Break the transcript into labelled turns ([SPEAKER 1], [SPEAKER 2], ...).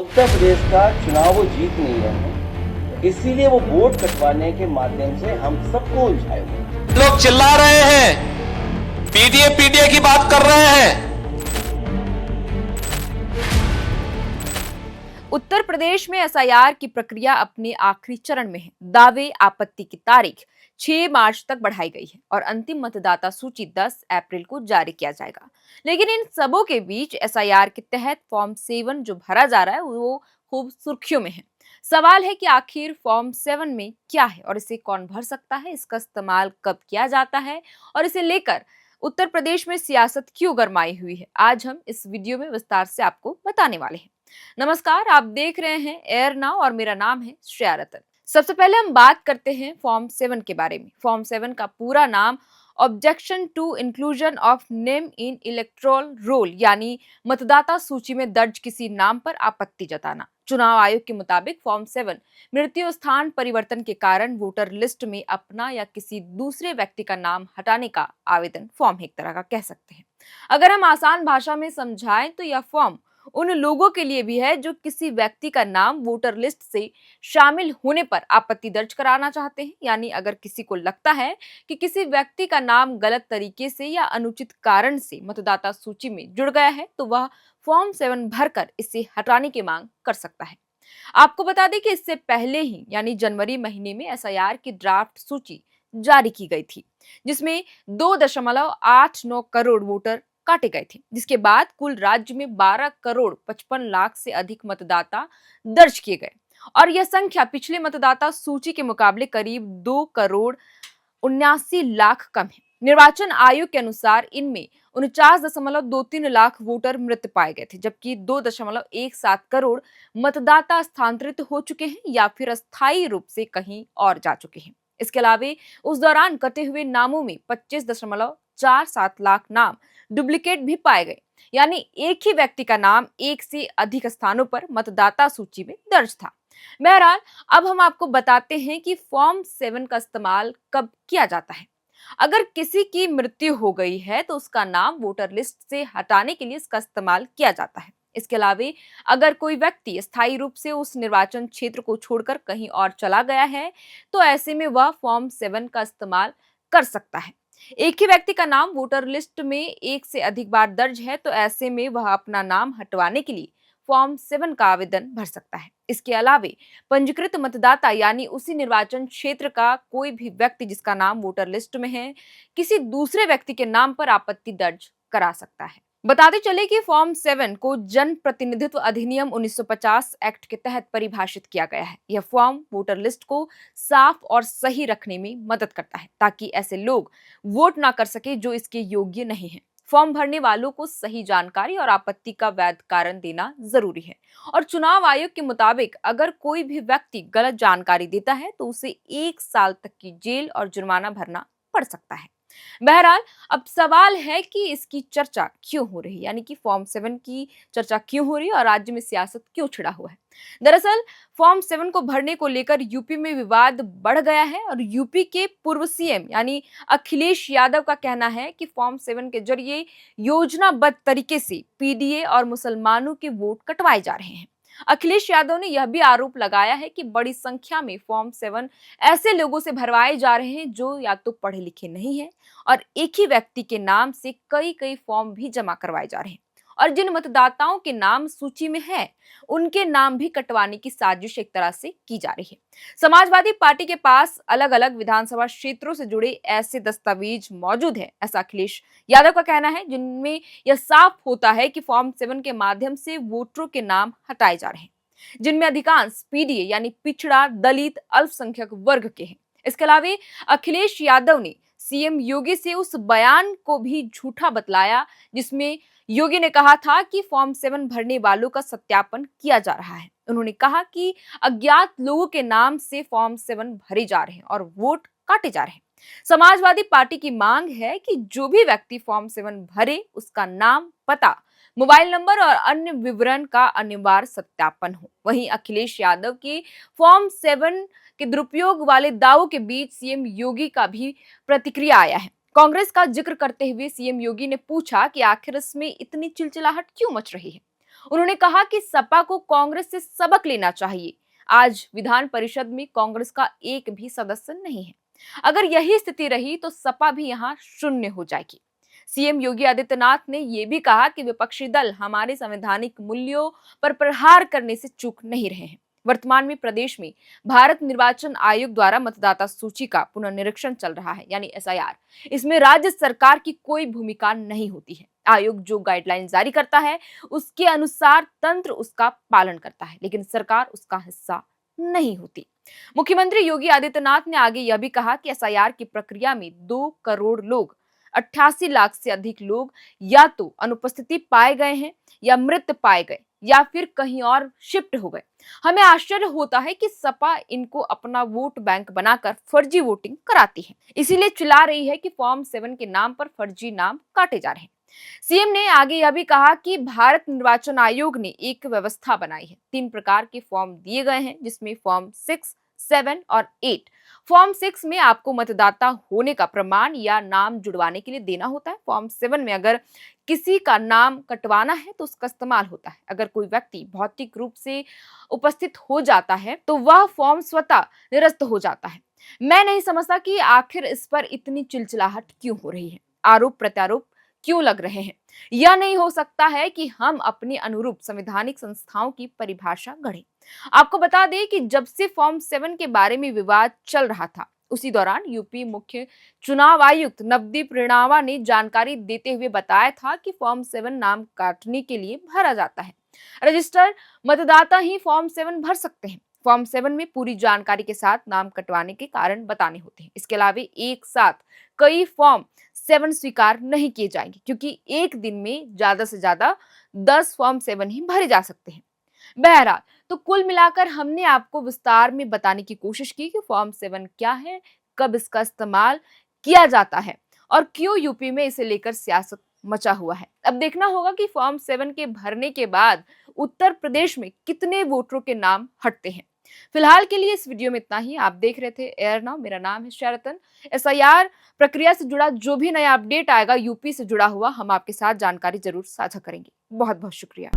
[SPEAKER 1] उत्तर प्रदेश का चुनाव वो जीत नहीं रहे हैं, इसीलिए वो वोट कटवाने के माध्यम से हम सबको उलझाए हुए।
[SPEAKER 2] लोग चिल्ला रहे हैं, पीडीए पीडीए की बात कर रहे हैं।
[SPEAKER 3] उत्तर प्रदेश में एसआईआर की प्रक्रिया अपने आखिरी चरण में है। दावे आपत्ति की तारीख 6 मार्च तक बढ़ाई गई है और अंतिम मतदाता सूची 10 अप्रैल को जारी किया जाएगा। लेकिन इन सबों के बीच एसआईआर के तहत फॉर्म 7 जो भरा जा रहा है वो खूब सुर्खियों में है। सवाल है कि आखिर फॉर्म 7 में क्या है और इसे कौन भर सकता है, इसका इस्तेमाल कब किया जाता है और इसे लेकर उत्तर प्रदेश में सियासत क्यों गरमाई हुई है, आज हम इस वीडियो में विस्तार से आपको बताने वाले हैं। नमस्कार, आप देख रहे हैं एयर नाउ और मेरा नाम है श्रेया रतन। सबसे पहले हम बात करते हैं फॉर्म 7 के बारे में। फॉर्म 7 का पूरा नाम objection to inclusion of name in electoral roll यानी मतदाता सूची में दर्ज किसी नाम पर आपत्ति जताना। चुनाव आयोग के मुताबिक फॉर्म 7 मृत्यु स्थान परिवर्तन के कारण वोटर लिस्ट में अपना या किसी दूसरे व्यक्ति का नाम हटाने का आवेदन फॉर्म है, एक तरह का कह सकते हैं। अगर हम आसान भाषा में समझाएं तो यह फॉर्म उन लोगों के लिए भी है जो किसी व्यक्ति का नाम वोटर लिस्ट से शामिल होने पर आपत्ति दर्ज कराना चाहते हैं। यानी अगर किसी को लगता है कि किसी व्यक्ति का नाम गलत तरीके से या अनुचित कारण से मतदाता सूची में जुड़ गया है तो वह फॉर्म 7 भरकर इसे हटाने की मांग कर सकता है। आपको बता दें कि इससे पहले ही यानी जनवरी महीने में एसआईआर की ड्राफ्ट सूची जारी की गई थी, जिसमें 2.89 करोड़ वोटर काटे गए थे, जिसके बाद कुल राज्य में 12 करोड़ 55 लाख से अधिक मतदाता दर्ज किए गए और यह संख्या पिछले मतदाता सूची के मुकाबले करीब 2 करोड़ 79 लाख कम है। निर्वाचन आयोग के अनुसार इनमें 49.23 लाख वोटर मृत पाए गए थे, जबकि 2.17 करोड़ मतदाता स्थानांतरित हो चुके हैं या फिर अस्थायी रूप से कहीं और जा चुके हैं। इसके अलावा उस दौरान कटे हुए नामों में 25.47 लाख नाम डुप्लीकेट भी पाए गए, यानी एक ही व्यक्ति का नाम एक से अधिक स्थानों पर मतदाता सूची में दर्ज था। बहरहाल, अब हम आपको बताते हैं कि फॉर्म 7 का इस्तेमाल कब किया जाता है। अगर किसी की मृत्यु हो गई है तो उसका नाम वोटर लिस्ट से हटाने के लिए इसका इस्तेमाल किया जाता है। इसके अलावा अगर कोई व्यक्ति स्थायी रूप से उस निर्वाचन क्षेत्र को छोड़कर कहीं और चला गया है तो ऐसे में वह फॉर्म 7 का इस्तेमाल कर सकता है। एक ही व्यक्ति का नाम वोटर लिस्ट में एक से अधिक बार दर्ज है तो ऐसे में वह अपना नाम हटवाने के लिए फॉर्म 7 का आवेदन भर सकता है। इसके अलावा पंजीकृत मतदाता यानी उसी निर्वाचन क्षेत्र का कोई भी व्यक्ति जिसका नाम वोटर लिस्ट में है, किसी दूसरे व्यक्ति के नाम पर आपत्ति दर्ज करा सकता है। बताते चले कि फॉर्म 7 को जन प्रतिनिधित्व अधिनियम 1950 एक्ट के तहत परिभाषित किया गया है। यह फॉर्म वोटर लिस्ट को साफ और सही रखने में मदद करता है ताकि ऐसे लोग वोट ना कर सके जो इसके योग्य नहीं है। फॉर्म भरने वालों को सही जानकारी और आपत्ति का वैध कारण देना जरूरी है और चुनाव आयोग के मुताबिक अगर कोई भी व्यक्ति गलत जानकारी देता है तो उसे 1 साल तक की जेल और जुर्माना भरना पड़ सकता है। बहरहाल, अब सवाल है कि इसकी चर्चा क्यों हो रही है, यानी कि फॉर्म 7 की चर्चा क्यों हो रही है और राज्य में सियासत क्यों छिड़ा हुआ है। दरअसल फॉर्म 7 को भरने को लेकर यूपी में विवाद बढ़ गया है और यूपी के पूर्व सीएम यानी अखिलेश यादव का कहना है कि फॉर्म 7 के जरिए योजनाबद्ध तरीके से पीडीए और मुसलमानों के वोट कटवाए जा रहे हैं। अखिलेश यादव ने यह भी आरोप लगाया है कि बड़ी संख्या में फॉर्म 7 ऐसे लोगों से भरवाए जा रहे हैं जो या तो पढ़े लिखे नहीं हैं और एक ही व्यक्ति के नाम से कई कई फॉर्म भी जमा करवाए जा रहे हैं और जिन मतदाताओं के नाम सूची में है उनके नाम भी कटवाने की साजिश एक तरह से की जा रही है। समाजवादी पार्टी के पास अलग अलग विधानसभा क्षेत्रों से जुड़े ऐसे दस्तावेज मौजूद है, ऐसा अखिलेश यादव का कहना है, जिनमें यह साफ होता है कि फॉर्म 7 के माध्यम से वोटरों के नाम हटाए जा रहे हैं, जिनमें अधिकांश पीडीए यानी पिछड़ा दलित अल्पसंख्यक वर्ग के हैं। इसके अलावा अखिलेश यादव ने सीएम योगी से उस बयान को भी झूठा बतलाया जिसमें योगी ने कहा था कि फॉर्म 7 भरने वालों का सत्यापन किया जा रहा है। उन्होंने कहा कि अज्ञात लोगों के नाम से फॉर्म 7 भरे जा रहे हैं और वोट काटे जा रहे हैं। समाजवादी पार्टी की मांग है कि जो भी व्यक्ति फॉर्म 7 भरे उसका नाम, पता, मोबाइल नंबर और अन्य विवरण का अनिवार्य सत्यापन हो। वहीं अखिलेश यादव के फॉर्म 7 के दुरुपयोग वाले दावों के बीच सीएम योगी का भी प्रतिक्रिया आया है। कांग्रेस का जिक्र करते हुए सीएम योगी ने पूछा कि आखिर इसमें इतनी चिलचिलाहट क्यों मच रही है। उन्होंने कहा कि सपा को कांग्रेस से सबक लेना चाहिए। आज विधान परिषद में कांग्रेस का एक भी सदस्य नहीं है। अगर यही स्थिति रही तो सपा भी यहां शून्य हो जाएगी। सीएम योगी आदित्यनाथ ने यह भी कहा कि विपक्षी दल हमारे संवैधानिक मूल्यों पर प्रहार करने से चूक नहीं रहे हैं। वर्तमान में प्रदेश में भारत निर्वाचन आयोग द्वारा मतदाता सूची का पुनर्निरीक्षण चल रहा है, यानी एसआईआर। इसमें राज्य सरकार की कोई भूमिका नहीं होती है। आयोग जो गाइडलाइन जारी करता है उसके अनुसार तंत्र उसका पालन करता है, लेकिन सरकार उसका हिस्सा नहीं होती। मुख्यमंत्री योगी आदित्यनाथ ने आगे यह भी कहा कि एसआईआर की प्रक्रिया में 2 करोड़ लोग, 88 लाख से अधिक लोग या तो अनुपस्थिति पाए गए हैं या मृत पाए गए या फिर कहीं और शिफ्ट हो गए। हमें आश्चर्य होता है कि सपा इनको अपना वोट बैंक बनाकर फर्जी वोटिंग कराती है, इसीलिए चिल्ला रही है कि फॉर्म 7 के नाम पर फर्जी नाम काटे जा रहे हैं। सीएम ने आगे यह भी कहा कि भारत निर्वाचन आयोग ने एक व्यवस्था बनाई है। 3 प्रकार के फॉर्म दिए गए हैं, जिसमें फॉर्म 6, 7 और 8। फॉर्म 6 में आपको मतदाता होने का प्रमाण या नाम जुड़वाने के लिए देना होता है। फॉर्म 7 में अगर किसी का नाम कटवाना है तो उसका इस्तेमाल होता है। अगर कोई व्यक्ति भौतिक रूप से उपस्थित हो जाता है तो वह फॉर्म स्वतः निरस्त हो जाता है। मैं नहीं समझता कि आखिर इस पर इतनी चिलचिलाहट क्यों हो रही है, आरोप प्रत्यारोप क्यों लग रहे हैं। यह नहीं हो सकता है कि हम अपने अनुरूप संवैधानिक संस्थाओं की परिभाषा गढ़ें। आपको बता दें कि जब से फॉर्म 7 के बारे में विवाद चल रहा था, उसी दौरान यूपी मुख्य चुनाव आयुक्त नवदीप रेणावा ने जानकारी देते हुए बताया था कि फॉर्म 7 नाम काटने के लिए भरा जाता है। रजिस्टर मतदाता ही फॉर्म 7 भर सकते हैं। फॉर्म 7 में पूरी जानकारी के साथ नाम कटवाने के कारण बताने होते हैं। इसके अलावा एक साथ कई फॉर्म 7 स्वीकार नहीं किए जाएंगे, क्योंकि एक दिन में ज्यादा से ज्यादा 10 फॉर्म 7 ही भरे जा सकते हैं। बहरहाल, तो कुल मिलाकर हमने आपको विस्तार में बताने की कोशिश की कि फॉर्म 7 क्या है, कब इसका इस्तेमाल किया जाता है और क्यों यूपी में इसे लेकर सियासत मचा हुआ है। अब देखना होगा कि फॉर्म 7 के भरने के बाद उत्तर प्रदेश में कितने वोटरों के नाम हटते हैं। फिलहाल के लिए इस वीडियो में इतना ही। आप देख रहे थे एयर नाउ, मेरा नाम है शरतन। एसआईआर प्रक्रिया से जुड़ा जो भी नया अपडेट आएगा यूपी से जुड़ा हुआ, हम आपके साथ जानकारी जरूर साझा करेंगे। बहुत बहुत शुक्रिया।